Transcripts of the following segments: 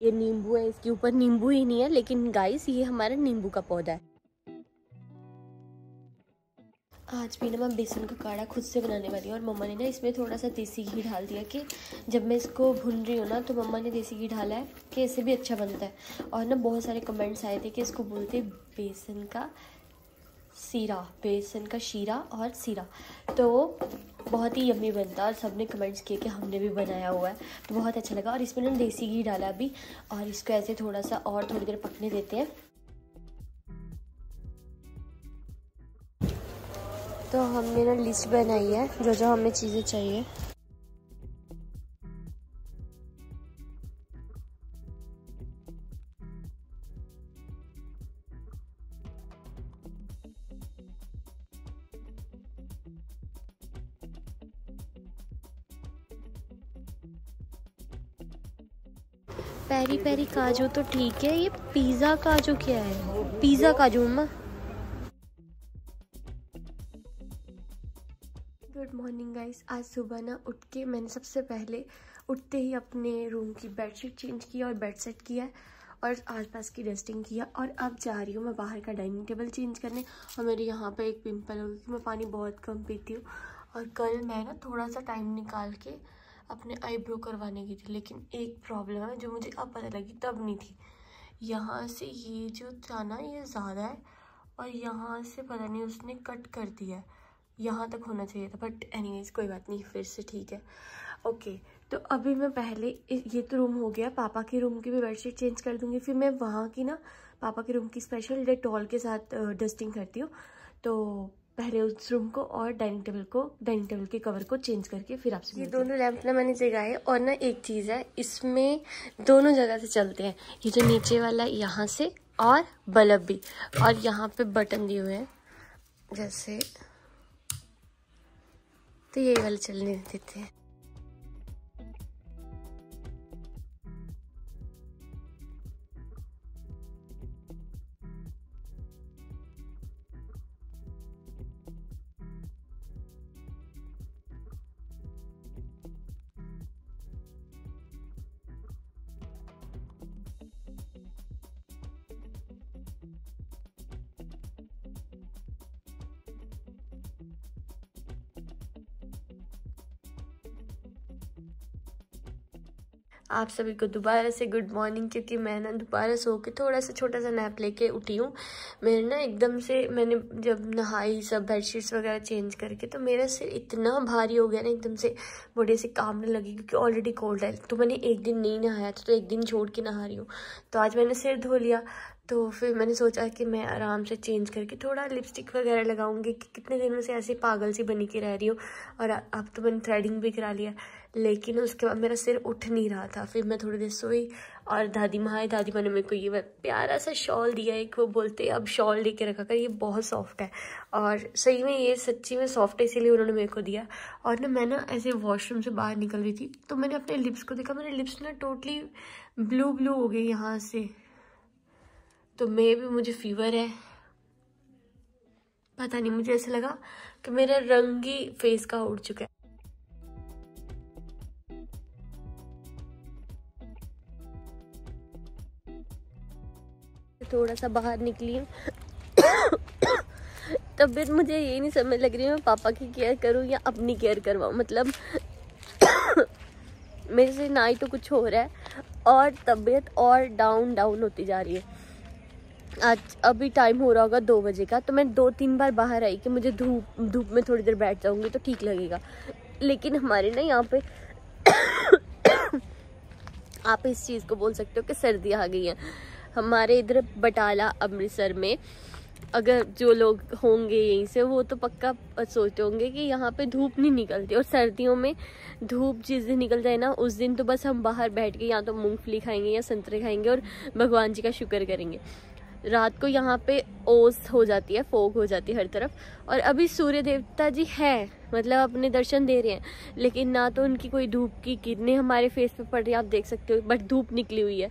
ये नींबू है, इसके ऊपर नींबू ही नहीं है, लेकिन गाइस ये हमारा नींबू का पौधा है। आज भी ना मैं बेसन का काढ़ा खुद से बनाने वाली हूँ और मम्मा ने ना इसमें थोड़ा सा देसी घी डाल दिया कि जब मैं इसको भून रही हूँ ना तो मम्मा ने देसी घी डाला है कि इससे भी अच्छा बनता है। और ना बहुत सारे कमेंट्स आए थे कि इसको बोलते बेसन का सीरा, बेसन का शीरा और सीरा, तो बहुत ही यम्मी बनता है और सबने कमेंट्स किए कि हमने भी बनाया हुआ है, तो बहुत अच्छा लगा। और इसमें ना देसी घी डाला अभी और इसको ऐसे थोड़ा सा और थोड़ी देर पकने देते हैं। तो हमने ना लिस्ट बनाई है जो जो हमें चीज़ें चाहिए। पेरी पेरी काजू तो ठीक है, ये पिज़्ज़ा काजू क्या है? पिज़्ज़ा काजू अम्मा। Good morning guys. आज सुबह ना उठ के मैंने सबसे पहले उठते ही अपने रूम की बेडशीट चेंज किया और बेड सेट किया और आसपास की डस्टिंग किया और अब जा रही हूँ मैं बाहर का डाइनिंग टेबल चेंज करने। और मेरे यहाँ पे एक पिंपल हो गया, मैं पानी बहुत कम पीती हूँ और कल मैं ना थोड़ा सा टाइम निकाल के अपने आईब्रो करवाने की थी, लेकिन एक प्रॉब्लम है जो मुझे अब पता लगी, तब नहीं थी। यहाँ से ये जो था ना ये ज़्यादा है और यहाँ से पता नहीं उसने कट कर दिया है, यहाँ तक होना चाहिए था, बट एनीवेज कोई बात नहीं, फिर से ठीक है। ओके, तो अभी मैं पहले ये तो रूम हो गया, पापा के रूम की भी बेडशीट चेंज कर दूँगी, फिर मैं वहाँ की ना पापा के रूम की स्पेशल डेटॉल के साथ डस्टिंग करती हूँ। तो पहले उस रूम को और डाइनिंग टेबल के कवर को चेंज करके फिर आपसे। ये दोनों लैंप ना मैंने जगाए और ना एक चीज़ है इसमें दोनों जगह से चलते हैं, ये जो नीचे वाला यहाँ से और बल्ब भी, और यहाँ पे बटन दिए हुए हैं जैसे, तो ये वाले चलने देते हैं। आप सभी को दोबारा से गुड मॉर्निंग, क्योंकि मैं ना दोबारा सो के थोड़ा सा छोटा सा नैप लेके उठी हूँ। मेरे ना एकदम से मैंने जब नहाई सब बेडशीट्स वगैरह चेंज करके, तो मेरा सिर इतना भारी हो गया ना, एकदम से बॉडी से कामने लगी, क्योंकि ऑलरेडी कोल्ड है। तो मैंने एक दिन नहीं नहाया था, तो एक दिन छोड़ के नहा रही हूँ। तो आज मैंने सिर धो लिया, तो फिर मैंने सोचा कि मैं आराम से चेंज करके थोड़ा लिपस्टिक वगैरह लगाऊंगी, कि कितने दिनों से ऐसे पागल सी बनी के रह रही हूँ। और अब तो मैंने थ्रेडिंग भी करा लिया, लेकिन उसके बाद मेरा सिर उठ नहीं रहा था। फिर मैं थोड़ी देर सोई और दादी माँ ने मेरे को ये प्यारा सा शॉल दिया, एक वो बोलते अब शॉल लेके रखा कर, ये बहुत सॉफ्ट है। और सही में ये सच्ची में सॉफ्ट है, इसीलिए उन्होंने मेरे को दिया। और ना मैं ना ऐसे वॉशरूम से बाहर निकल रही थी, तो मैंने अपने लिप्स को देखा, मेरे लिप्स ना टोटली ब्लू ब्लू हो गई यहाँ से। तो मुझे फीवर है, पता नहीं, मुझे ऐसा लगा कि मेरा रंग ही फेस का उड़ चुका है। थोड़ा सा बाहर निकली हूँ तबीयत मुझे ये नहीं समझ लग रही है मैं पापा की केयर करूँ या अपनी केयर करवाऊँ। मतलब मेरे से ना ही तो कुछ हो रहा है और तबीयत और डाउन होती जा रही है। आज अभी टाइम हो रहा होगा 2 बजे का, तो मैं 2-3 बार बाहर आई कि मुझे धूप में थोड़ी देर बैठ जाऊंगी तो ठीक लगेगा। लेकिन हमारे ना यहाँ पे आप इस चीज़ को बोल सकते हो कि सर्दी आ गई है। हमारे इधर बटाला अमृतसर में अगर जो लोग होंगे यहीं से, वो तो पक्का सोचते होंगे कि यहाँ पे धूप नहीं निकलती। और सर्दियों में धूप जिस दिन निकल जाए ना, उस दिन तो बस हम बाहर बैठ के या तो मूंगफली खाएंगे या संतरे खाएंगे और भगवान जी का शुक्र करेंगे। रात को यहाँ पे ओस हो जाती है, फोग हो जाती है हर तरफ। और अभी सूर्य देवता जी है, मतलब अपने दर्शन दे रहे हैं, लेकिन ना तो उनकी कोई धूप की किरणें हमारे फेस पे पड़ रही है, आप देख सकते हो, बट धूप निकली हुई है।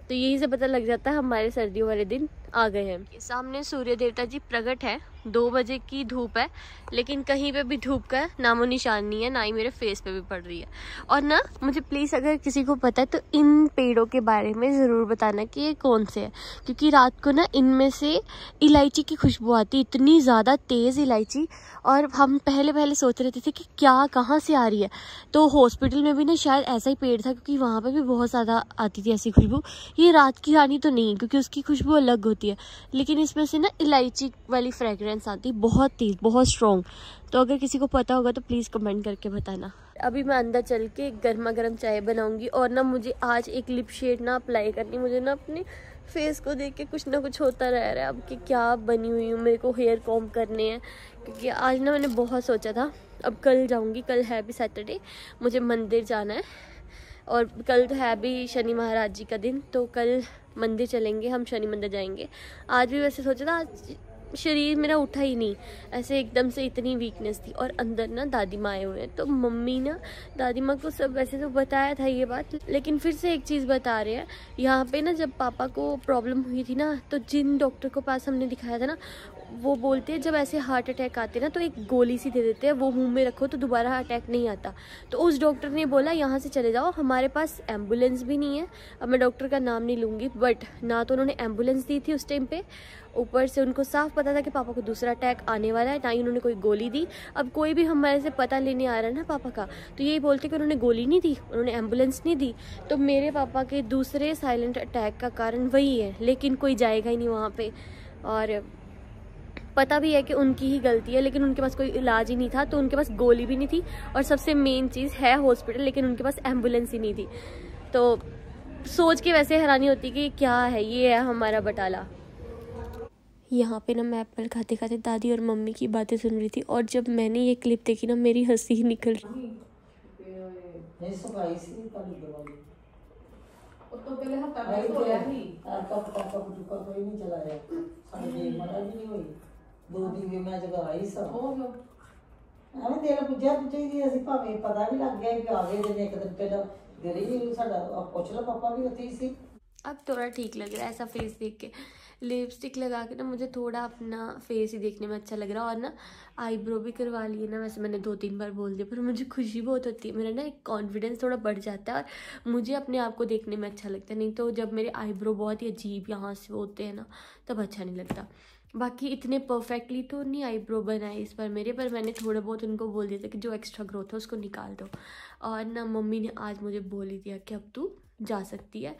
तो यही से पता लग जाता है हमारे सर्दियों वाले दिन आ गए हैं। सामने सूर्य देवता जी प्रकट है 2 बजे की धूप है, लेकिन कहीं पे भी धूप का नामो निशान नहीं है, ना ही मेरे फेस पे भी पड़ रही है। और ना मुझे प्लीज़ अगर किसी को पता है तो इन पेड़ों के बारे में ज़रूर बताना कि ये कौन से हैं, क्योंकि रात को ना इनमें से इलायची की खुशबू आती, इतनी ज़्यादा तेज़ इलायची। और हम पहले सोच रहे थे कि क्या कहाँ से आ रही है। तो हॉस्पिटल में भी ना शायद ऐसा ही पेड़ था, क्योंकि वहाँ पे भी बहुत ज़्यादा आती थी ऐसी खुशबू। ये रात की रानी तो नहीं, क्योंकि उसकी खुशबू अलग होती है, लेकिन इसमें से ना इलायची वाली फ्रेगरेंस आती है, बहुत तेज़, बहुत स्ट्रॉन्ग। तो अगर किसी को पता होगा तो प्लीज़ कमेंट करके बताना। अभी मैं अंदर चल के गर्मा गर्म चाय बनाऊंगी। और ना मुझे आज एक लिप शेड ना अप्लाई करनी, मुझे ना अपने फेस को देख के कुछ ना कुछ होता रह रहा है अब कि क्या बनी हुई हूँ। मेरे को हेयर कॉम्ब करने हैं, क्योंकि आज ना मैंने बहुत सोचा था। अब कल जाऊँगी, कल है भी सैटरडे, मुझे मंदिर जाना है। और कल तो है भी शनि महाराज जी का दिन, तो कल मंदिर चलेंगे हम, शनि मंदिर जाएंगे। आज भी वैसे सोचा था, आज शरीर मेरा उठा ही नहीं, ऐसे एकदम से इतनी वीकनेस थी। और अंदर ना दादी माँ आए हुए हैं, तो मम्मी ना दादी माँ को सब वैसे तो बताया था ये बात, लेकिन फिर से एक चीज़ बता रहे हैं। यहाँ पे ना जब पापा को प्रॉब्लम हुई थी ना, तो जिन डॉक्टर को पास हमने दिखाया था ना, वो बोलते हैं जब ऐसे हार्ट अटैक आते हैं ना तो एक गोली सी दे देते हैं, वो मुंह में रखो तो दोबारा अटैक नहीं आता। तो उस डॉक्टर ने बोला यहाँ से चले जाओ, हमारे पास एम्बुलेंस भी नहीं है। अब मैं डॉक्टर का नाम नहीं लूँगी, बट ना तो उन्होंने एम्बुलेंस दी थी उस टाइम पे, ऊपर से उनको साफ पता था कि पापा को दूसरा अटैक आने वाला है, ना ही उन्होंने कोई गोली दी। अब कोई भी हमारे से पता लेने आ रहा है ना पापा का, तो यही बोलते कि उन्होंने गोली नहीं दी, उन्होंने एम्बुलेंस नहीं दी। तो मेरे पापा के दूसरे साइलेंट अटैक का कारण वही है, लेकिन कोई जाएगा ही नहीं वहाँ पे। और पता भी है कि उनकी ही गलती है, लेकिन उनके पास कोई इलाज ही नहीं था, तो उनके पास गोली भी नहीं थी। और सबसे मेन चीज़ है हॉस्पिटल, लेकिन उनके पास एम्बुलेंस ही नहीं थी। तो सोच के वैसे हैरानी होती कि क्या है, ये है हमारा बटाला। यहाँ पे ना मैं एप्पल खाते खाते दादी और मम्मी की बातें सुन रही थी, और जब मैंने ये क्लिप देखी ना मेरी हंसी ही निकल रही। तो पहले हफ्ता हो गया ही कोई नहीं चलाया साडे मरा भी नहीं हुई 2 दिन मैं जगाई सब ਐਵੇਂ ਦੇਰ ਪੁੱਜਿਆ ਪੁੱਛੀ ਅਸੀਂ ਭਾਵੇਂ ਪਤਾ ਵੀ ਲੱਗ ਗਿਆ ਕਿ ਆ ਗਏ ਦਿਨ ਇੱਕ ਦਿਨ ਪਹਿਲਾਂ ਗਰੀ ਵੀ ਸਾਡਾ ਪੁੱਛ ਲਾ ਪਾਪਾ भी ਉੱਥੇ ही सी। अब थोड़ा ठीक लग रहा है ऐसा फेस देख के। लिपस्टिक लगा के ना मुझे थोड़ा अपना फेस ही देखने में अच्छा लग रहा है। और ना आईब्रो भी करवा लिए ना, वैसे मैंने 2-3 बार बोल दिया, पर मुझे खुशी बहुत होती है, मेरा ना एक कॉन्फिडेंस थोड़ा बढ़ जाता है और मुझे अपने आप को देखने में अच्छा लगता है। नहीं तो जब मेरे आईब्रो बहुत ही अजीब यहाँ से होते हैं ना, तब अच्छा नहीं लगता। बाकी इतने परफेक्टली तो नहीं आईब्रो बनाए इस बार मेरे, पर मैंने थोड़ा बहुत उनको बोल दिया था कि जो एक्स्ट्रा ग्रोथ है उसको निकाल दो। और ना मम्मी ने आज मुझे बोल ही दिया कि अब तू जा सकती है,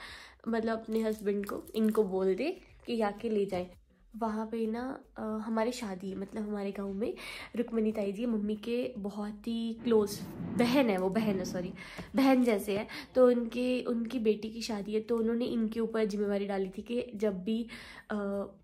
मतलब अपने हस्बैंड को इनको बोल दे कि आके ले जाए। वहाँ पे ना हमारी शादी है, मतलब हमारे गांव में रुक्मणी ताई जी मम्मी के बहुत ही क्लोज बहन है, वो बहन है सॉरी बहन जैसे है। तो उनकी बेटी की शादी है, तो उन्होंने इनके ऊपर जिम्मेवारी डाली थी कि जब भी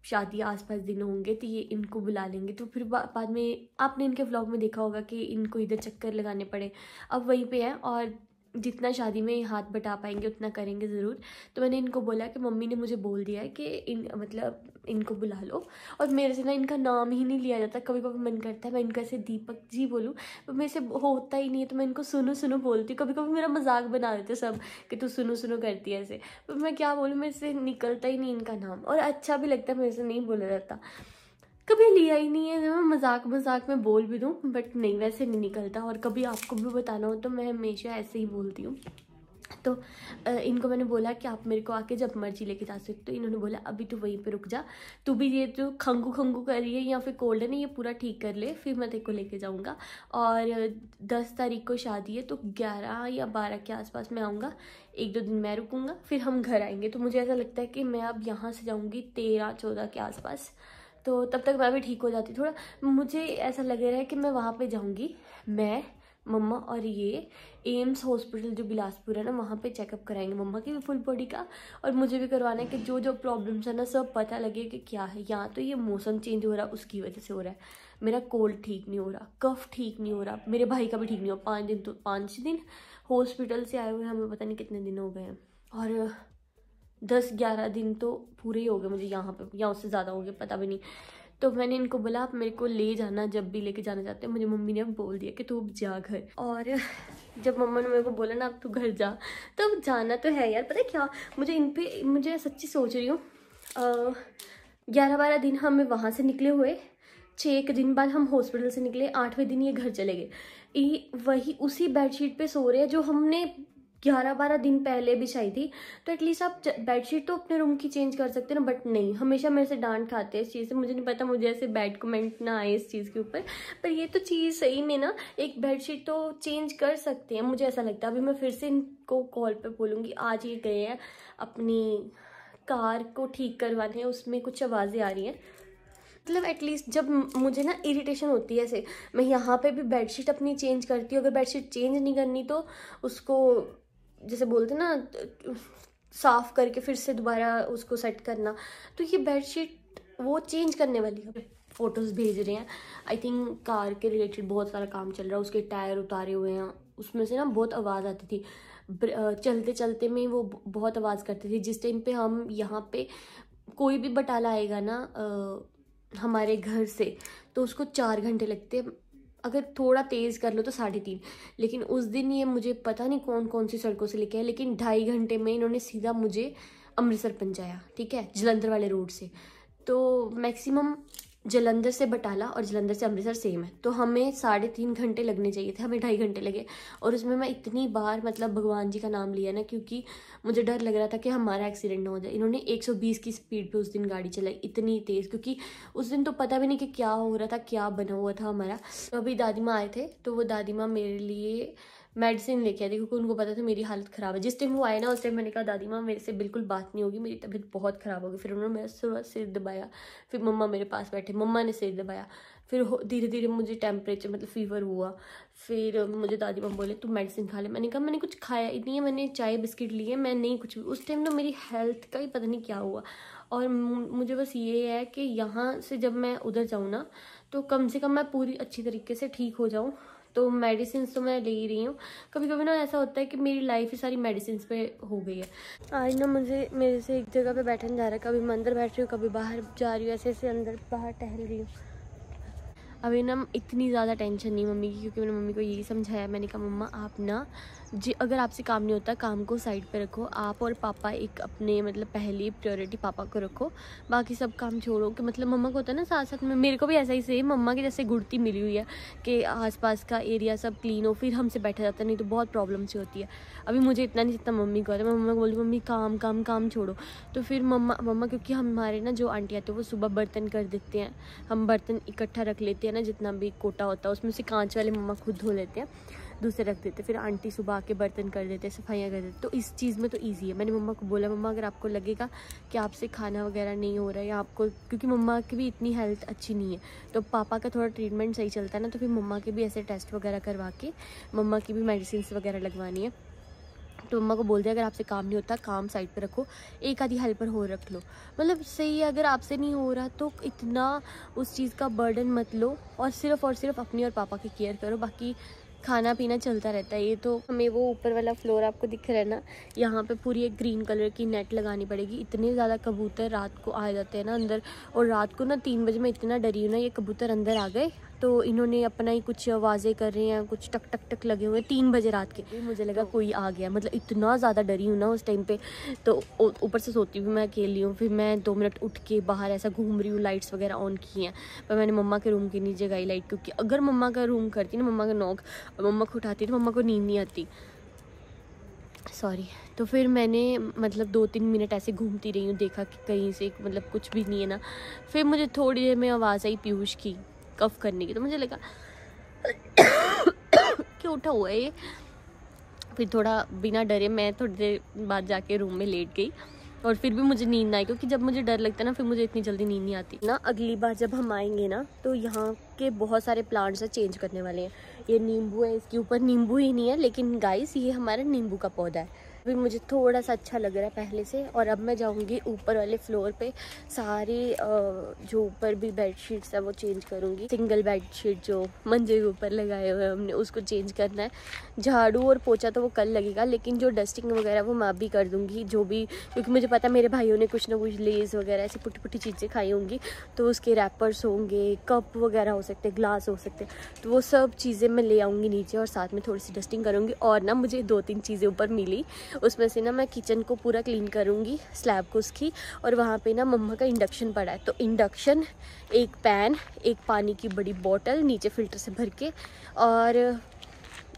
शादी आसपास दिन होंगे तो ये इनको बुला लेंगे। तो फिर बाद में आपने इनके व्लॉग में देखा होगा कि इनको इधर चक्कर लगाने पड़े, अब वहीं पे है और जितना शादी में हाथ बटा पाएंगे उतना करेंगे ज़रूर। तो मैंने इनको बोला कि मम्मी ने मुझे बोल दिया है कि मतलब इनको बुला लो। और मेरे से ना इनका नाम ही नहीं लिया जाता, कभी कभी मन करता है मैं इनका ऐसे दीपक जी बोलूँ, पर मेरे से होता ही नहीं है, तो मैं इनको सुनो सुनो बोलती हूँ। कभी कभी मेरा मजाक बना देते सब कि तू सुनो सुनो करती है ऐसे, पर मैं क्या बोलूँ, मेरे से निकलता ही नहीं इनका नाम। और अच्छा भी लगता है, मेरे से नहीं बोला जाता, कभी लिया ही नहीं है। मैं मजाक में बोल भी दूँ, बट नहीं वैसे नहीं निकलता। और कभी आपको भी बताना हो तो मैं हमेशा ऐसे ही बोलती हूँ। तो इनको मैंने बोला कि आप मेरे को आके जब मर्जी लेके जा सकते। तो इन्होंने बोला अभी तो वहीं पे रुक जा, तू भी ये जो खंगू खंगू कर रही है या फिर कोल्ड है ना, ये पूरा ठीक कर ले, फिर मैं तेरे को लेके जाऊँगा। और 10 तारीख को शादी है, तो 11 या 12 के आसपास मैं आऊँगा, 1-2 दिन मैं रुकूँगा, फिर हम घर आएंगे। तो मुझे ऐसा लगता है कि मैं अब यहाँ से जाऊँगी 13-14 के आसपास, तो तब तक मैं भी ठीक हो जाती। थोड़ा मुझे ऐसा लग रहा है कि मैं वहाँ पे जाऊँगी, मैं मम्मा और ये एम्स हॉस्पिटल जो बिलासपुर है ना, वहाँ पे चेकअप कराएंगे मम्मा की भी फुल बॉडी का। और मुझे भी करवाना है कि जो जो प्रॉब्लम्स है ना सब पता लगे कि क्या है। यहाँ तो ये मौसम चेंज हो रहा है उसकी वजह से हो रहा है, मेरा कोल्ड ठीक नहीं हो रहा, कफ ठीक नहीं हो रहा, मेरे भाई का भी ठीक नहीं हो। 5 दिन हॉस्पिटल से आए हुए हमें पता नहीं कितने दिन हो गए हैं, और 10-11 दिन तो पूरे ही हो गए मुझे यहाँ पे, या उससे ज़्यादा हो गए पता भी नहीं। तो मैंने इनको बोला आप मेरे को ले जाना जब भी लेके जाना चाहते हैं। मुझे मम्मी ने अब बोल दिया कि तू अब जा घर। और जब मम्मा ने मेरे को बोला ना अब तू घर जा, तो अब जाना तो है यार। पता है क्या, मुझे सच्ची सोच रही हूँ 11-12 दिन हमें वहाँ से निकले हुए, 6 दिन बाद हम हॉस्पिटल से निकले, 8वें दिन ये घर चले गए। वही उसी बेडशीट पे सो रहे हैं जो हमने 11-12 दिन पहले बिछाई थी। तो एटलीस्ट आप बेडशीट तो अपने रूम की चेंज कर सकते हैं ना, बट नहीं, हमेशा मेरे से डांट खाते हैं इस चीज़ से। मुझे नहीं पता, मुझे ऐसे बैड कमेंट ना आए इस चीज़ के ऊपर, पर ये तो चीज़ सही में ना, एक बेडशीट तो चेंज कर सकते हैं, मुझे ऐसा लगता है। अभी मैं फिर से इनको कॉल पे बोलूँगी। आज ये गए हैं अपनी कार को ठीक करवाने, उसमें कुछ आवाज़ें आ रही हैं। मतलब एटलीस्ट जब मुझे ना इरिटेशन होती है ऐसे, मैं यहाँ पे भी बेडशीट अपनी चेंज करती हूँ। अगर बेडशीट चेंज नहीं करनी तो उसको जैसे बोलते ना साफ़ करके फिर से दोबारा उसको सेट करना। तो ये बेडशीट वो चेंज करने वाली है। फ़ोटोज़ भेज रहे हैं, आई थिंक कार के रिलेटेड बहुत सारा काम चल रहा है। उसके टायर उतारे हुए हैं, उसमें से ना बहुत आवाज़ आती थी। चलते चलते में वो बहुत आवाज़ करती थी। जिस टाइम पे हम यहाँ पे कोई भी बटाला आएगा ना हमारे घर से, तो उसको 4 घंटे लगते हैं, अगर थोड़ा तेज़ कर लो तो 3.5। लेकिन उस दिन ये मुझे पता नहीं कौन कौन सी सड़कों से लेके आए, लेकिन 2.5 घंटे में इन्होंने सीधा मुझे अमृतसर पहुंचाया, ठीक है, जलंधर वाले रोड से। तो मैक्सिमम जलंधर से बटाला और जलंधर से अमृतसर सेम है, तो हमें 3.5 घंटे लगने चाहिए थे, हमें 2.5 घंटे लगे। और उसमें मैं इतनी बार मतलब भगवान जी का नाम लिया ना, क्योंकि मुझे डर लग रहा था कि हमारा एक्सीडेंट ना हो जाए। इन्होंने 120 की स्पीड पे उस दिन गाड़ी चलाई, इतनी तेज़, क्योंकि उस दिन तो पता भी नहीं कि क्या हो रहा था, क्या बना हुआ था हमारा। तो अभी दादी माँ आए थे, तो वो दादी माँ मेरे लिए मेडिसिन लेके आई थी, क्योंकि उनको पता था मेरी हालत ख़राब है। जिस टाइम वो आए ना, उस टाइम मैंने कहा दादी माँ मेरे से बिल्कुल बात नहीं होगी, मेरी तबीयत बहुत ख़राब होगी। फिर उन्होंने मेरा सिर दबाया, फिर मम्मा मेरे पास बैठे, मम्मा ने सिर दबाया, फिर धीरे धीरे मुझे टेम्परेचर मतलब फीवर हुआ। फिर मुझे दादी माँ बोले तू मेडिसिन खा ले। मैंने कहा मैंने कुछ खाया ही नहीं है, मैंने चाय बिस्किट लिए, मैं नहीं कुछ भी। उस टाइम तो मेरी हेल्थ का ही पता नहीं क्या हुआ। और मुझे बस ये है कि यहाँ से जब मैं उधर जाऊँ ना, तो कम से कम मैं पूरी अच्छी तरीके से ठीक हो जाऊँ। तो मेडिसिन तो मैं ले ही रही हूँ। कभी कभी ना ऐसा होता है कि मेरी लाइफ ही सारी मेडिसिन पे हो गई है। आज ना मेरे से एक जगह पे बैठा नहीं जा रहा, कभी मैं अंदर बैठ रही हूँ, कभी बाहर जा रही हूँ, ऐसे ऐसे अंदर बाहर टहल रही हूँ। अभी ना इतनी ज़्यादा टेंशन नहीं मम्मी की, क्योंकि मैंने मम्मी को यही समझाया। मैंने कहा मम्मा आप ना अगर आपसे काम नहीं होता, काम को साइड पे रखो। आप और पापा एक अपने मतलब पहली प्रायोरिटी पापा को रखो, बाकी सब काम छोड़ो। कि मतलब मम्मा को होता है ना साथ साथ में, मेरे को भी ऐसा ही सेम मम्मा की जैसे गुड़ती मिली हुई है कि आसपास का एरिया सब क्लीन हो, फिर हमसे बैठा जाता है, नहीं तो बहुत प्रॉब्लम सी होती है। अभी मुझे इतना नहीं जितना मम्मी को होता है। मैं मम्मा को बोली मम्मी काम काम काम छोड़ो। तो फिर मम्मा क्योंकि हमारे ना जो आंटी आते हैं वो सुबह बर्तन कर देते हैं, हम बर्तन इकट्ठा रख लेते हैं ना, जितना भी कोटा होता है उसमें से कांच वाले मम्मा खुद धो लेते हैं, दूसरे रख देते, फिर आंटी सुबह आके बर्तन कर देते, सफाइयाँ कर देते। तो इस चीज़ में तो ईजी है। मैंने मम्मा को बोला मम्मा अगर आपको लगेगा कि आपसे खाना वगैरह नहीं हो रहा है या आपको, क्योंकि मम्मा की भी इतनी हेल्थ अच्छी नहीं है, तो पापा का थोड़ा ट्रीटमेंट सही चलता है ना, तो फिर मम्मा के भी ऐसे टेस्ट वगैरह करवा के मम्मा की भी मेडिसिन वगैरह लगवानी है। तो मम्मा को बोल दिया अगर आपसे काम नहीं होता काम साइड पे रखो, एक आधी हेल्पर हो रख लो। मतलब सही है, अगर आपसे नहीं हो रहा तो इतना उस चीज़ का बर्डन मत लो, और सिर्फ अपनी और पापा की केयर करो, बाकी खाना पीना चलता रहता है। ये तो हमें वो ऊपर वाला फ्लोर आपको दिख रहा है ना, यहाँ पे पूरी एक ग्रीन कलर की नेट लगानी पड़ेगी। इतने ज़्यादा कबूतर रात को आ जाते हैं ना अंदर, और रात को ना 3 बजे मैं इतना डरी हूँ ना, ये कबूतर अंदर आ गए तो इन्होंने अपना ही कुछ आवाज़ें कर रहे हैं, कुछ टक टक टक लगे हुए 3 बजे रात के। मुझे लगा कोई आ गया, मतलब इतना ज़्यादा डरी हूँ ना उस टाइम पे। तो ऊपर से सोती हुई मैं अकेली हूँ, फिर मैं 2 मिनट उठ के बाहर ऐसा घूम रही हूँ, लाइट्स वगैरह ऑन की हैं, पर मैंने मम्मा के रूम के नीचे गई लाइट, क्योंकि अगर मम्मा का रूम करती ना, मम्मा का नॉक और मम्मा को उठाती तो मम्मा को नींद नहीं आती, सॉरी। तो फिर मैंने मतलब 2-3 मिनट ऐसे घूमती रही हूँ, देखा कि कहीं से मतलब कुछ भी नहीं है ना। फिर मुझे थोड़ी देर में आवाज़ आई पीयूष की कफ करने की, तो मुझे लगा कि उठा हुआ है ये। फिर थोड़ा बिना डरे मैं थोड़ी देर बाद जाके रूम में लेट गई, और फिर भी मुझे नींद ना आई, क्योंकि जब मुझे डर लगता है ना फिर मुझे इतनी जल्दी नींद नहीं आती ना। अगली बार जब हम आएंगे ना, तो यहाँ के बहुत सारे प्लांट्स चेंज करने वाले हैं। ये नींबू है, इसके ऊपर नींबू ही नहीं है, लेकिन गाइस ये हमारा नींबू का पौधा है। अभी मुझे थोड़ा सा अच्छा लग रहा है पहले से। और अब मैं जाऊंगी ऊपर वाले फ्लोर पे, सारी जो ऊपर भी बेडशीट्स है वो चेंज करूंगी। सिंगल बेडशीट जो मंजे के ऊपर लगाए हुए हैं हमने, उसको चेंज करना है। झाड़ू और पोछा तो वो कल लगेगा, लेकिन जो डस्टिंग वगैरह वो मैं भी कर दूंगी, जो भी, क्योंकि मुझे पता है मेरे भाइयों ने कुछ ना कुछ लेस वगैरह ऐसी पुट्टी पुट्टी चीज़ें खाई होंगी, तो उसके रैपर्स होंगे, कप वगैरह हो सकते, ग्लास हो सकते, तो वो सब चीज़ें मैं ले आऊँगी नीचे, और साथ में थोड़ी सी डस्टिंग करूँगी। और ना मुझे 2-3 चीज़ें ऊपर मिली, उसमें से ना मैं किचन को पूरा क्लीन करूँगी, स्लैब को उसकी। और वहाँ पे ना मम्मा का इंडक्शन पड़ा है, तो इंडक्शन, एक पैन, एक पानी की बड़ी बोतल नीचे फ़िल्टर से भर के, और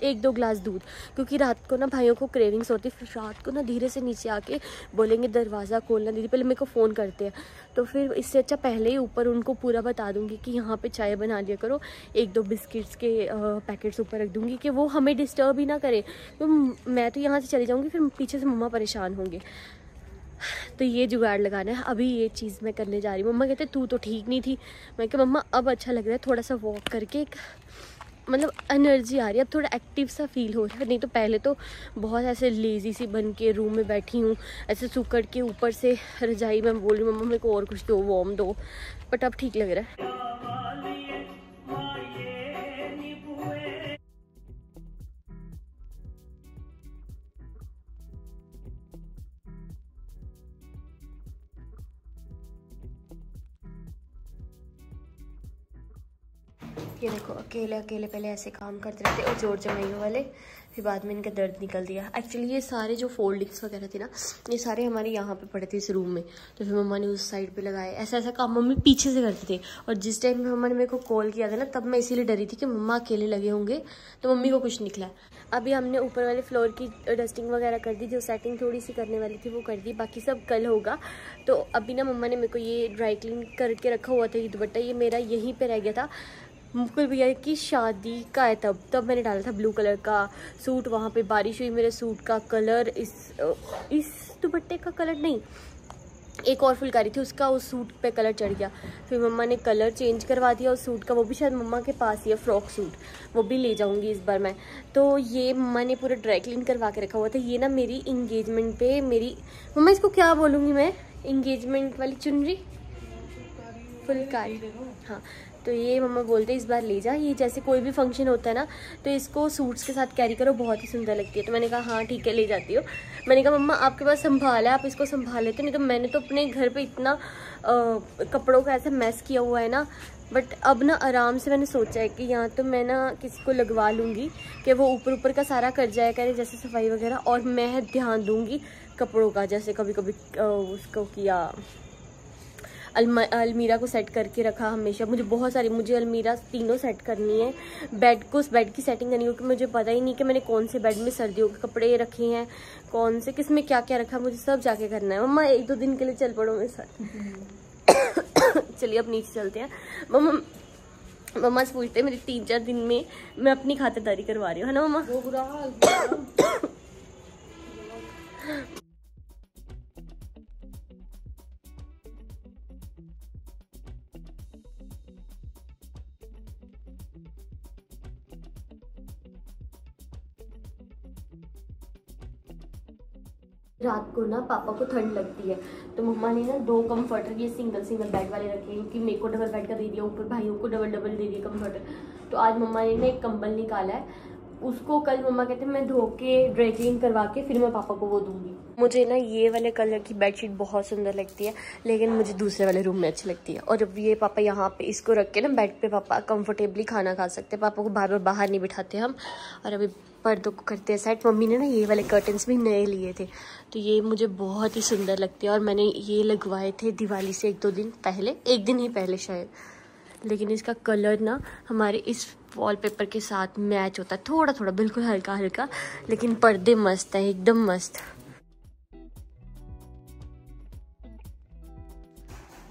1-2 ग्लास दूध, क्योंकि रात को ना भाइयों को क्रेविंग्स होती है। फिर रात को ना धीरे से नीचे आके बोलेंगे दरवाज़ा खोलना दीदी, पहले मेरे को फ़ोन करते हैं। तो फिर इससे अच्छा पहले ही ऊपर उनको पूरा बता दूंगी कि यहाँ पे चाय बना लिया करो, 1-2 बिस्किट्स के पैकेट्स ऊपर रख दूंगी कि वो हमें डिस्टर्ब ही ना करें। तो मैं तो यहाँ से चली जाऊँगी, फिर पीछे से मम्मा परेशान होंगे। तो ये जुगाड़ लगाना है, अभी ये चीज़ मैं करने जा रही हूँ। मम्मा कहते तू तो ठीक नहीं थी। मैं कहा मम्मा अब अच्छा लग रहा है, थोड़ा सा वॉक करके मतलब एनर्जी आ रही है, अब थोड़ा एक्टिव सा फील हो रहा है। नहीं तो पहले तो बहुत ऐसे लेज़ी सी बन के रूम में बैठी हूँ, ऐसे सुकड़ के ऊपर से रजाई में बोल रही हूँ मम्मा मेरे को और कुछ दो, वार्म दो, बट अब ठीक लग रहा है। ये देखो अकेले अकेले पहले ऐसे काम करते रहते और जोर जमाइयों वाले, फिर बाद में इनका दर्द निकल दिया। एक्चुअली ये सारे जो फोल्डिंग्स वगैरह थे ना, ये सारे हमारे यहाँ पे पड़े थे इस रूम में, तो फिर मम्मा ने उस साइड पे लगाए। ऐसा ऐसा काम मम्मी पीछे से करते थे, और जिस टाइम मम्मा ने मेरे को कॉल किया था ना, तब मैं इसीलिए डरी थी कि मम्मा अकेले लगे होंगे, तो मम्मी को कुछ निकला। अभी हमने ऊपर वाले फ्लोर की डस्टिंग वगैरह कर दी, जो सेटिंग थोड़ी सी करने वाली थी वो कर दी, बाकी सब कल होगा। तो अभी ना मम्मा ने मेरे को ये ड्राई क्लीन करके रखा हुआ था, ये दुपट्टा ये मेरा यहीं पर रह गया था। मुकुल भैया की शादी का है, तब मैंने डाला था ब्लू कलर का सूट। वहाँ पे बारिश हुई, मेरे सूट का कलर इस दुपट्टे का कलर नहीं, एक और फुलकारी थी उसका, उस सूट पे कलर चढ़ गया। फिर मम्मा ने कलर चेंज करवा दिया उस सूट का, वो भी शायद मम्मा के पास ही है, फ्रॉक सूट, वो भी ले जाऊंगी इस बार मैं। तो ये मम्मा ने पूरा ड्राई क्लीन करवा के रखा हुआ था। ये ना मेरी इंगेजमेंट पे, मेरी मम्मा इसको क्या बोलूँगी मैं, इंगेजमेंट वाली चुनरी, फुलकारी, हाँ। तो ये मम्मा बोलते इस बार ले जा, ये जैसे कोई भी फंक्शन होता है ना, तो इसको सूट्स के साथ कैरी करो, बहुत ही सुंदर लगती है। तो मैंने कहा हाँ ठीक है ले जाती हो। मैंने कहा मम्मा आपके पास संभाल है, आप इसको संभाल लेते, नहीं तो मैंने तो अपने घर पे इतना कपड़ों का ऐसा मैस किया हुआ है ना। बट अब ना आराम से मैंने सोचा है कि यहाँ तो मैं ना किसी को लगवा लूँगी कि वो ऊपर ऊपर का सारा कर जाया करे, जैसे सफाई वगैरह, और मैं ध्यान दूँगी कपड़ों का। जैसे कभी कभी उसको किया, अलमीरा को सेट करके रखा हमेशा। मुझे अलमीरा तीनों सेट करनी है। बेड की सेटिंग करनी है, क्योंकि मुझे पता ही नहीं कि मैंने कौन से बेड में सर्दियों के कपड़े रखे हैं, कौन से किस में क्या क्या रखा, मुझे सब जाके करना है। मम्मा 1-2 दिन के लिए चल पड़ो मेरे साथ। चलिए अब नीचे चलते हैं। मम्मा से पूछते हैं मेरी 3-4 दिन में मैं अपनी खातिरदारी करवा रही हूँ, है ना मम्मा? वो बुरा हाल। रात को ना पापा को ठंड लगती है, तो मम्मा ने ना 2 कम्फर्टर ये सिंगल बेड वाले रखे, क्योंकि मेरे को डबल बेड का दे दिया, ऊपर भाइयों को डबल दे दिया कम्फर्टर। तो आज मम्मा ने ना एक कंबल निकाला है, उसको कल मम्मा कहते हैं मैं धो के ड्राई क्लीन करवा के फिर मैं पापा को वो दूंगी। मुझे ना ये वाले कलर की बेडशीट बहुत सुंदर लगती है, लेकिन मुझे दूसरे वाले रूम में अच्छी लगती है। और जब ये पापा यहाँ पे इसको रख के ना बेड पे पापा कंफर्टेबली खाना खा सकते हैं, पापा को बार बार बाहर नहीं बिठाते हम। और अभी पर्दों को करते हैं सेट। मम्मी ने ना ये वाले कर्टन्स भी नए लिए थे, तो ये मुझे बहुत ही सुंदर लगती है, और मैंने ये लगवाए थे दिवाली से 1-2 दिन पहले, 1 दिन ही पहले शायद। लेकिन इसका कलर ना हमारे इस वॉलपेपर के साथ मैच होता है, थोड़ा थोड़ा, बिल्कुल हल्का हल्का, लेकिन पर्दे मस्त है, एकदम मस्त।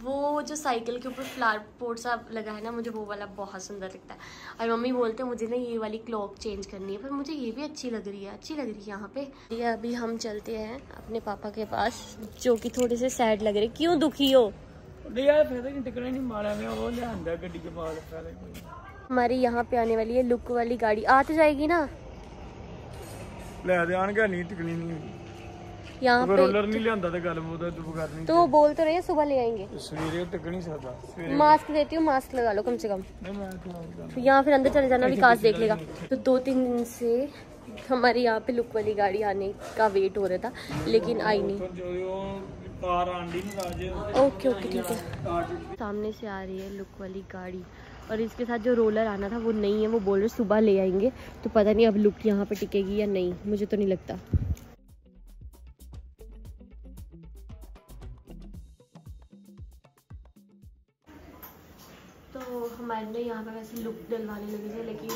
वो जो साइकिल के ऊपर फ्लावर पोट सा लगा है ना, मुझे वो वाला बहुत सुंदर लगता है। और मम्मी बोलते हैं मुझे ना ये वाली क्लॉक चेंज करनी है, पर मुझे ये भी अच्छी लग रही है यहाँ पे। ये अभी हम चलते हैं अपने पापा के पास, जो कि थोड़े से सैड लग रहे। क्यों दुखी हो? हमारी यहाँ पे आने वाली है लुक वाली गाड़ी, आ तो जाएगी ना, यहाँ पे रोलर नहीं लियांदा ते गल नहीं, तो बोल तो रहे सुबह ले आएंगे, सवेरे तक नहीं सकता। मास्क देती हूँ, मास्क लगा लो कम से कम। तो यहाँ फिर अंदर चले जाना, विकास देख लेगा। तो 2-3 दिन से हमारे यहाँ पे लुक वाली गाड़ी आने का वेट हो रहा था, लेकिन आई नहीं। ओके ठीक है। सामने से आ रही है लुक वाली गाड़ी, और इसके साथ जो रोलर आना था वो नहीं है, वो बोल रहे सुबह ले आएंगे। तो पता नहीं अब लुक यहाँ पे टिकेगी या नहीं, मुझे तो नहीं लगता। तो हमारे ने यहाँ पे वैसे लुक डलवाने लगे थे, लेकिन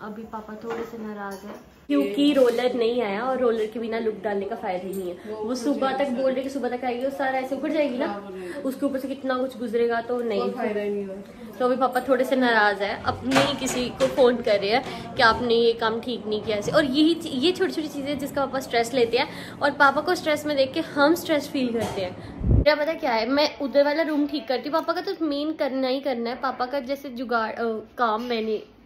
अभी पापा थोड़े से नाराज़ है क्योंकि रोलर नहीं आया और रोलर के बिना लुक डालने का फायदा ही नहीं है। वो सुबह तक बोल रहे कि सुबह तक आएगी, वो सारा ऐसे ऊपर जाएगी ना, उसके ऊपर से कितना कुछ गुजरेगा, तो नहीं फायदा नहीं है। तो अभी पापा थोड़े से नाराज़ है, अपने ही किसी को फ़ोन कर रहे हैं कि आपने ये काम ठीक नहीं किया ऐसे। और ये छोटी छोटी चीज़ें जिसका पापा स्ट्रेस लेते हैं, और पापा को स्ट्रेस में देख के हम स्ट्रेस फील करते हैं। मेरा पता क्या है, मैं उधर वाला रूम ठीक करती हूँ, पापा का तो मेन करना ही करना है। पापा का जैसे जुगाड़ काम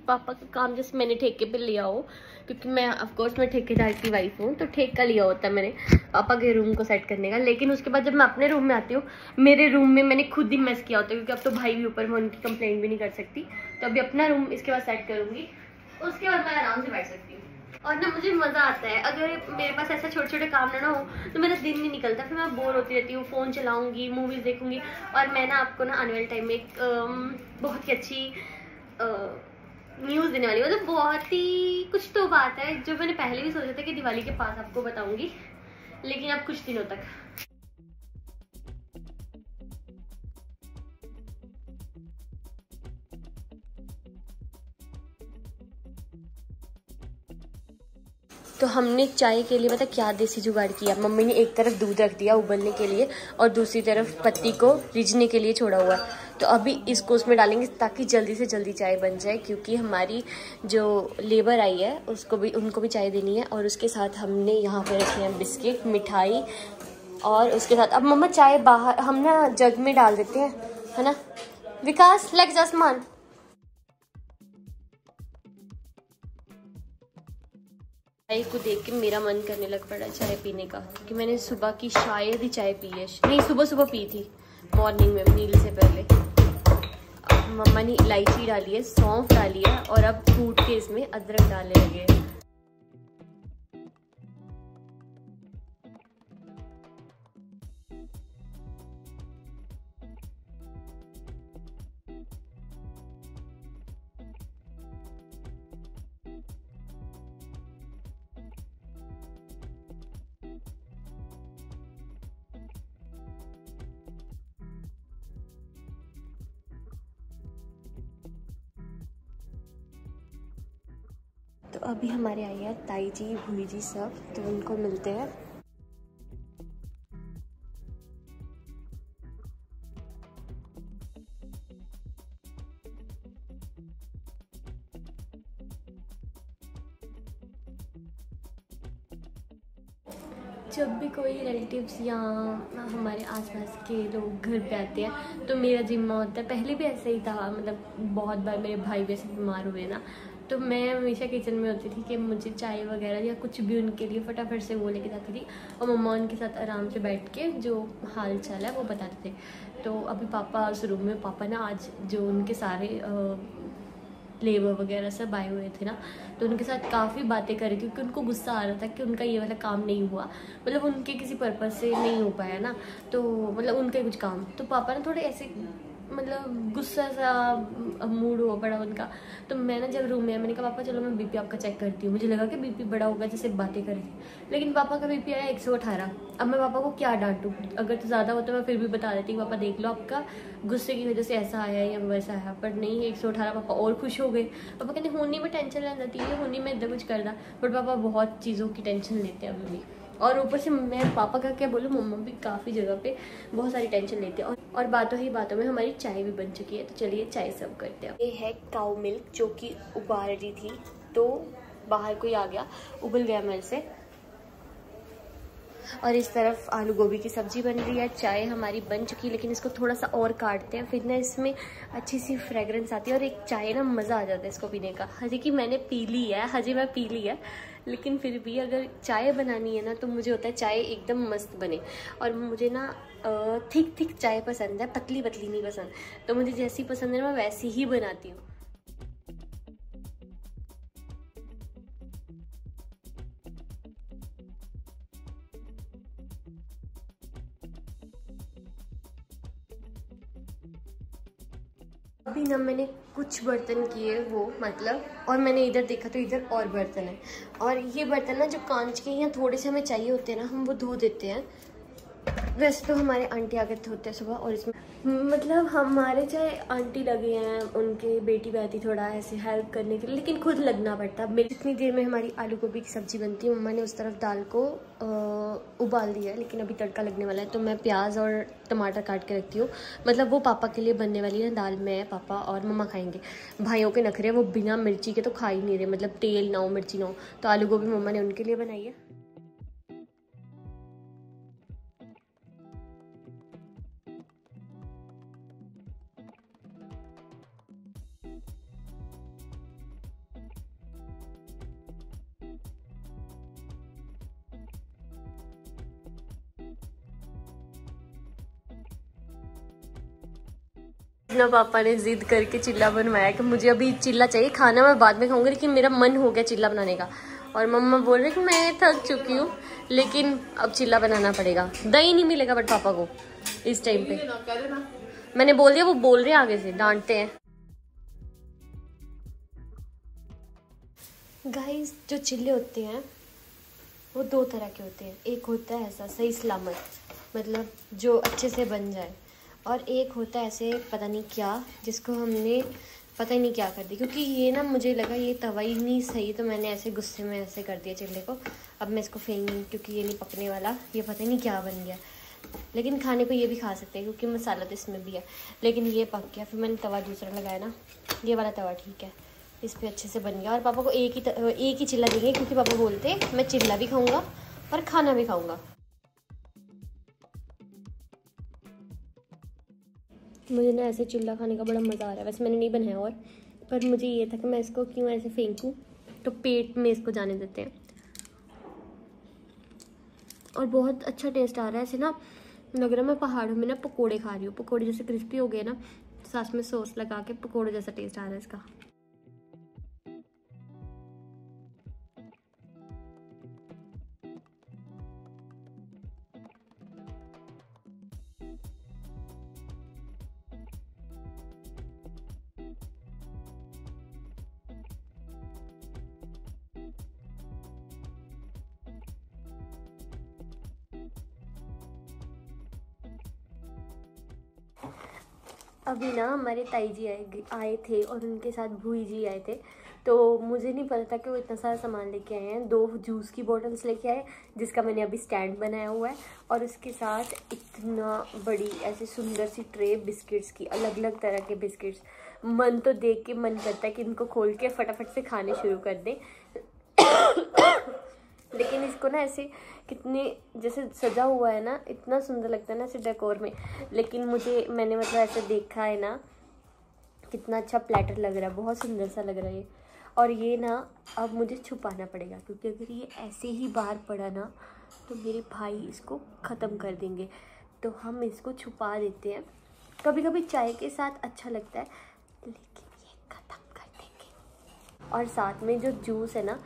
पापा का काम जैसे मैंने ठेके पे लिया हो, क्योंकि मैं ऑफकोर्स मैं ठेकेदार की वाइफ हूँ, तो ठेका लिया होता है मैंने पापा के रूम को सेट करने का। लेकिन उसके बाद जब मैं अपने रूम में आती हूँ, मेरे रूम में मैंने खुद ही मेस किया होता है, क्योंकि अब तो भाई भी ऊपर, मैं उनकी कंप्लेंट भी नहीं कर सकती। तो अभी अपना रूम इसके बाद सेट करूँगी, उसके बाद मैं आराम से बैठ सकती हूँ। और ना मुझे मज़ा आता है, अगर मेरे पास ऐसा छोटे छोटे काम ना हो तो मेरा दिन नहीं निकलता, फिर मैं बोर होती रहती हूँ, फ़ोन चलाऊँगी, मूवीज़ देखूँगी। और मैं ना आपको ना आने वाले टाइम में एक बहुत ही अच्छी न्यूज़ देने वाली, मतलब बहुत ही कुछ तो बात है जो मैंने पहले भी सोचा था कि दिवाली के पास आपको बताऊंगी, लेकिन अब कुछ दिनों तक। तो हमने चाय के लिए पता क्या देसी जुगाड़ किया, मम्मी ने एक तरफ दूध रख दिया उबलने के लिए और दूसरी तरफ पत्ती को रिझने के लिए छोड़ा हुआ है। तो अभी इसको उसमें डालेंगे ताकि जल्दी से जल्दी चाय बन जाए, क्योंकि हमारी जो लेबर आई है उनको भी चाय देनी है। और उसके साथ हमने यहाँ पे रखे हैं बिस्किट, मिठाई, और उसके साथ अब मम्मा चाय बाहर हम ना जग में डाल देते हैं, है ना विकास, लेट्स जस्ट मान। चाय को देख के मेरा मन करने लग पड़ा चाय पीने का, क्योंकि मैंने सुबह की शायद ही चाय पी है, नहीं सुबह पी थी मॉर्निंग में मील से पहले। अब मम्मा ने इलायची डाली है, सौंफ डाली है, और अब कूट के इसमें अदरक डालने लगे। तो अभी हमारे आई है ताई जी, भूई जी सब, तो उनको मिलते हैं। जब भी कोई रिलेटिव्स या हमारे आसपास के लोग घर पे आते हैं तो मेरा जिम्मा होता है, पहले भी ऐसे ही था, मतलब बहुत बार मेरे भाई वैसे बीमार हुए ना, तो मैं हमेशा किचन में होती थी कि मुझे चाय वगैरह या कुछ भी उनके लिए फटाफट से वो लेके जाती थी, और मम्मा उनके साथ आराम से बैठ के जो हाल चाल है वो बताते थे। तो अभी पापा उस रूम में, पापा ना आज जो उनके सारे लेबर वगैरह सब आए हुए थे ना, तो उनके साथ काफ़ी बातें करी, क्योंकि उनको गुस्सा आ रहा था कि उनका ये वाला काम नहीं हुआ, मतलब उनके किसी पर्पज़ से नहीं हो पाया ना, तो मतलब उनके कुछ काम, तो पापा ना थोड़े ऐसे मतलब गुस्सा सा मूड हुआ पड़ा उनका। तो मैं ना जब रूम में मैंने कहा पापा चलो मैं बीपी आपका चेक करती हूँ, मुझे लगा कि बीपी बड़ा होगा जैसे बातें करी थी, लेकिन पापा का बीपी आया 118। अब मैं पापा को क्या डांटूँ, अगर तो ज़्यादा होता मैं फिर भी बता देती पापा देख लो आपका गुस्से की वजह से ऐसा आया या वैसा आया, पर नहीं 118। पापा और खुश हो गए, पापा कहते होनी में टेंशन लेना जाती है, होनी में इधर कुछ करना, बट पापा बहुत चीज़ों की टेंशन लेते हैं अभी भी। और ऊपर से मैं पापा का क्या बोलूँ, मम्मा भी काफ़ी जगह पे बहुत सारी टेंशन लेते हैं। और बातों ही बातों में हमारी चाय भी बन चुकी है, तो चलिए चाय सर्व करते हैं। ये है काऊ मिल्क जो कि उबाल रही थी, तो बाहर कोई आ गया, उबल गया मेरे से। और इस तरफ आलू गोभी की सब्जी बन रही है, चाय हमारी बन चुकी है, लेकिन इसको थोड़ा सा और काटते हैं, फिर ना इसमें अच्छी सी फ्रेगरेंस आती है, और एक चाय ना मज़ा आ जाता है इसको पीने का। हजी कि मैंने पी ली है, हजी मैं पी ली है, लेकिन फिर भी अगर चाय बनानी है ना तो मुझे होता है चाय एकदम मस्त बने। और मुझे ना थिक चाय पसंद है, पतली पतली नहीं पसंद, तो मुझे जैसी पसंद है मैं वैसी ही बनाती हूँ। अभी ना मैंने कुछ बर्तन किए वो मतलब, और मैंने इधर देखा तो इधर और बर्तन है, और ये बर्तन ना जो कांच के यहाँ थोड़े से हमें चाहिए होते हैं ना, हम वो धो देते हैं। वैसे तो हमारे आंटी आगे होते हैं सुबह, और इसमें मतलब हमारे चाहे आंटी लगे हैं उनके बेटी बेटी थोड़ा ऐसे हेल्प करने के लिए, लेकिन खुद लगना पड़ता है। इतनी देर में हमारी आलू गोभी की सब्ज़ी बनती है। मम्मा ने उस तरफ दाल को उबाल दिया है, लेकिन अभी तड़का लगने वाला है, तो मैं प्याज और टमाटर काट के रखती हूँ। मतलब वो पापा के लिए बनने वाली है दाल, मैं पापा और मम्मा खाएंगे। भाइयों के नखरे, वो बिना मिर्ची के तो खा ही नहीं रहे, मतलब तेल ना हो मिर्ची ना हो, तो आलू गोभी मम्मा ने उनके लिए बनाई है। ना पापा ने जिद करके चिल्ला बनवाया कि मुझे अभी चिल्ला चाहिए, खाना मैं बाद में खाऊंगी, लेकिन मेरा मन हो गया चिल्ला बनाने का। और मम्मा बोल रहे कि मैं थक चुकी हूँ, लेकिन अब चिल्ला बनाना पड़ेगा। दही नहीं मिलेगा बट पापा को इस टाइम पे। मैंने बोल दिया, वो बोल रहे हैं आगे से, डांटते हैं। गाइस, जो चिल्ले होते हैं वो दो तरह के होते हैं। एक होता है ऐसा सही सलामत, मतलब जो अच्छे से बन जाए, और एक होता है ऐसे पता नहीं क्या, जिसको हमने पता ही नहीं क्या कर दिया। क्योंकि ये ना मुझे लगा ये तवा ही नहीं सही, तो मैंने ऐसे गुस्से में ऐसे कर दिया चिल्ले को। अब मैं इसको फेंकूंगी क्योंकि ये नहीं पकने वाला, ये पता ही नहीं क्या बन गया। लेकिन खाने को ये भी खा सकते हैं क्योंकि मसाला तो इसमें भी है। लेकिन ये पक गया, फिर मैंने तवा दूसरा लगाया ना, ये वाला तवा ठीक है, इस पर अच्छे से बन गया। और पापा को एक ही चिल्ला देंगे, क्योंकि पापा बोलते मैं चिल्ला भी खाऊँगा और खाना भी खाऊँगा। मुझे ना ऐसे चिल्ला खाने का बड़ा मज़ा आ रहा है। वैसे मैंने नहीं बनाया और, पर मुझे ये था कि मैं इसको क्यों ऐसे फेंकूं, तो पेट में इसको जाने देते हैं। और बहुत अच्छा टेस्ट आ रहा है। ऐसे ना लग रहा है मैं पहाड़ों में ना पकोड़े खा रही हूँ। पकोड़े जैसे क्रिस्पी हो गए ना, साथ में सॉस लगा के पकोड़े जैसा टेस्ट आ रहा है इसका। अभी ना हमारे ताई जी आए थे और उनके साथ भूई जी आए थे, तो मुझे नहीं पता था कि वो इतना सारा सामान लेके आए हैं। 2 जूस की बोतल्स लेके आए, जिसका मैंने अभी स्टैंड बनाया हुआ है, और उसके साथ इतना बड़ी ऐसी सुंदर सी ट्रे बिस्किट्स की, अलग अलग तरह के बिस्किट्स। मन तो देख के मन करता है कि इनको खोल के फटाफट से खाने शुरू कर दें। लेकिन इसको ना ऐसे कितने जैसे सजा हुआ है ना, इतना सुंदर लगता है ना ऐसे डेकोर में। लेकिन मैंने मतलब ऐसे देखा है ना, कितना अच्छा प्लेटर लग रहा है, बहुत सुंदर सा लग रहा है ये। और ये ना अब मुझे छुपाना पड़ेगा, क्योंकि अगर ये ऐसे ही बाहर पड़ा ना तो मेरे भाई इसको ख़त्म कर देंगे। तो हम इसको छुपा देते हैं। कभी कभी चाय के साथ अच्छा लगता है, लेकिन ये ख़त्म कर देंगे। और साथ में जो जूस है ना,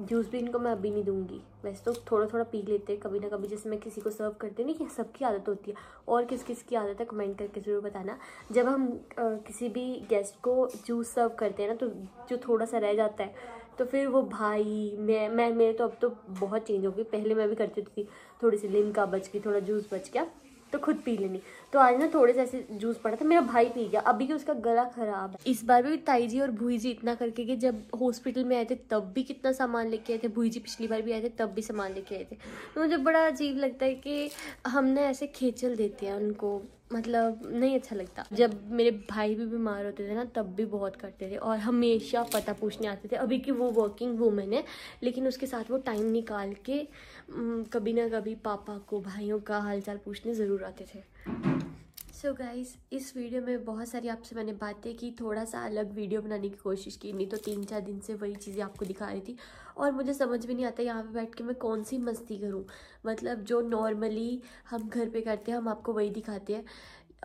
जूस भी इनको मैं अभी नहीं दूंगी। वैसे तो थोड़ा थोड़ा पी लेते हैं कभी ना कभी, जैसे मैं किसी को सर्व करती नहीं, कि सबकी आदत होती है। और किस किस की आदत है कमेंट करके ज़रूर बताना। जब हम किसी भी गेस्ट को जूस सर्व करते हैं ना, तो जो थोड़ा सा रह जाता है, तो फिर वो भाई मैं मेरे तो अब तो बहुत चेंज हो गई। पहले मैं भी करती थी, थोड़ी सी लिम्का बच गई, थोड़ा जूस बच गया तो खुद पी लेनी। तो आज ना थोड़े से ऐसे जूस पड़ा था, मेरा भाई पी गया, अभी कि उसका गला खराब है। इस बार भी ताई जी और भूई जी इतना करके कि जब हॉस्पिटल में आए थे तब भी कितना सामान लेके आए थे। भूई जी पिछली बार भी आए थे तब भी सामान लेके आए थे। तो मुझे बड़ा अजीब लगता है कि हमने ऐसे खेचल देते हैं उनको, मतलब नहीं अच्छा लगता। जब मेरे भाई भी बीमार होते थे ना, तब भी बहुत करते थे और हमेशा पता पूछने आते थे। अभी कि वो वर्किंग वूमेन है, लेकिन उसके साथ वो टाइम निकाल के कभी ना कभी पापा को, भाइयों का हालचाल पूछने ज़रूर आते थे। सो गाइस, इस वीडियो में बहुत सारी आपसे मैंने बातें की, थोड़ा सा अलग वीडियो बनाने की कोशिश की। नहीं तो 3-4 दिन से वही चीज़ें आपको दिखा रही थी, और मुझे समझ भी नहीं आता यहाँ पे बैठ के मैं कौन सी मस्ती करूँ। मतलब जो नॉर्मली हम घर पे करते हैं, हम आपको वही दिखाते हैं।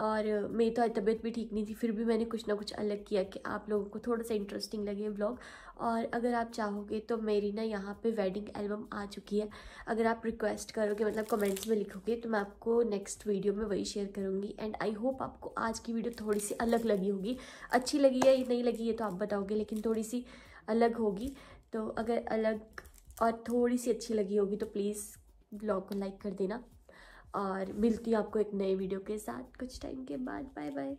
और मेरी तो तबीयत भी ठीक नहीं थी, फिर भी मैंने कुछ ना कुछ अलग किया कि आप लोगों को थोड़ा सा इंटरेस्टिंग लगे व्लॉग। और अगर आप चाहोगे तो मेरी ना यहाँ पे वेडिंग एल्बम आ चुकी है। अगर आप रिक्वेस्ट करोगे, मतलब कमेंट्स में लिखोगे, तो मैं आपको नेक्स्ट वीडियो में वही शेयर करूँगी। एंड आई होप आपको आज की वीडियो थोड़ी सी अलग लगी होगी। अच्छी लगी है या नहीं लगी है तो आप बताओगे, लेकिन थोड़ी सी अलग होगी। तो अगर अलग और थोड़ी सी अच्छी लगी होगी तो प्लीज़ ब्लॉग को लाइक कर देना। और मिलती हूँ आपको एक नए वीडियो के साथ कुछ टाइम के बाद। Bye bye.